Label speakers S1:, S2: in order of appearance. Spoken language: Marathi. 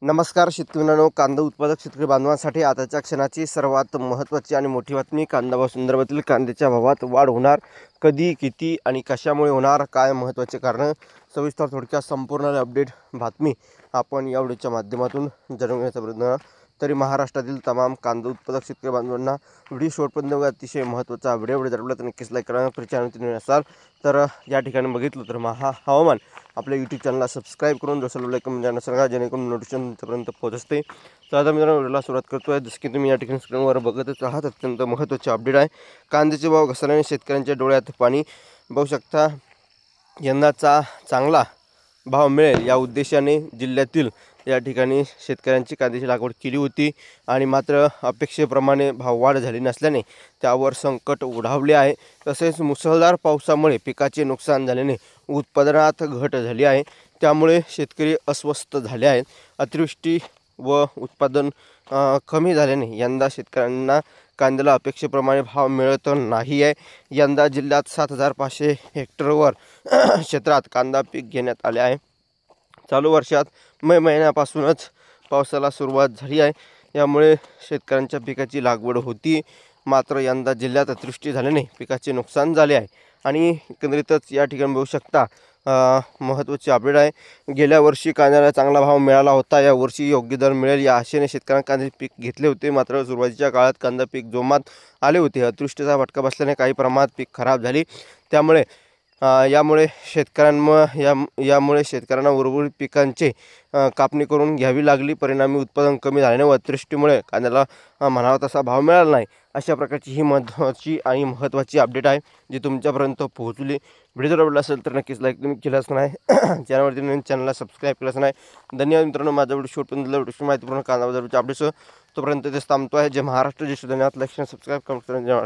S1: नमस्कार शेतकरी मित्रांनो, कांदा उत्पादक शेतकरी बांधवांसाठी आताच्या क्षणाची सर्वात महत्त्वाची आणि मोठी बातमी. कांदा भाव संदर्भातील कांद्याच्या भावात वाढ होणार, कधी, किती आणि कशामुळे होणार, काय महत्त्वाचे कारण, सविस्तर थोडक्यात संपूर्ण अपडेट बातमी आपण या व्हिडिओच्या माध्यमातून जाणून घेण्याचा प्रयत्न. तरी महाराष्ट्रातील तमाम कांदा उत्पादक शेतकरी बांधवांना व्हिडिओ शेवटपर्यंत बघा. अतिशय महत्त्वाचा व्हिडिओ जर तर नक्कीच लाईक करा. चॅनल असाल तर या ठिकाणी बघितलं तर हवामान आपल्या यूट्यूब चॅनलला सबस्क्राईब करून जसं लाईक करून जाणं सांगा, जेणेकरून नोटिफिकेशन तुमच्यापर्यंत पोहोचते. तर आता मित्रांनो व्हिडिओला सुरुवात करतो आहे. जसं की तुम्ही या ठिकाणी स्क्रीनवर बघतच आहात, अत्यंत महत्त्वाचे अपडेट आहे. कांद्याचे भाव घसरल्याने शेतकऱ्यांच्या डोळ्यात पाणी. बघू शकता, यंदाचा चांगला भाव मिळेल या उद्देशाने जिल्ह्यातील या ठिकाणी शेतकऱ्यांची कांद्याची लागवड केली होती आणि मात्र अपेक्षेप्रमाणे भाववाढ झाली नसल्याने त्यावर संकट ओढावले आहे. तसेच मुसळधार पावसामुळे पिकाचे नुकसान झाल्याने उत्पादनात घट झाली आहे. त्यामुळे शेतकरी अस्वस्थ झाले आहेत. अतिवृष्टी व उत्पादन कमी झाल्याने यंदा शेतकऱ्यांना कांद्याला अपेक्षेप्रमाणे भाव मिळत नाही आहे. यंदा जिल्ह्यात 7,500 हेक्टरवर क्षेत्रात कांदा पीक घेण्यात आले आहे. चालू वर्षात मे महिन्यापासूनच पावसाला सुरुवात झाली आहे. यामुळे शेतकऱ्यांच्या पिकाची लागवड होती. मात्र यंदा जिल्ह्यात अतिवृष्टी झाल्याने पिकाचे नुकसान झाले आहे आणि एकंदरीतच या ठिकाणी बघू शकता महत्त्वाची अपडेट आहे. गेल्या वर्षी कांद्याला चांगला भाव मिळाला होता. यावर्षी योग्य दर मिळेल या आशेने शेतकऱ्यांनी कांद्याचे पीक घेतले होते. मात्र सुरुवातीच्या काळात कांदा पीक जोमात आले होते. अतिवृष्टीचा फटका बसल्याने काही प्रमाणात पीक खराब झाली. यामुळे शेतकऱ्यांना उर्वरित पिकांची कापणी करून घ्यावी लागली. परिणामी उत्पादन कमी झाल्याने व अतिवृष्टीमुळे कांद्याला म्हणावा तसा भाव मिळाला नाही. अशा प्रकारची ही महत्त्वाची अपडेट आहे जी तुमच्यापर्यंत पोहोचली. व्हिडिओ जर आवडला असेल तर नक्कीच लाईक तुम्ही केलाच नाही, चॅनलला सबस्क्राईब केलंच नाही. धन्यवाद मित्रांनो. माझा व्हिडिओ शेवटपर्यंत व्हिडिओची माहितीपूर्ण कांदा बाजाराच्या अपडेट्स तोपर्यंत तेच थांबतो आहे. जे महाराष्ट्र जे धन्यवाद. लाईक सबस्क्राईब करा.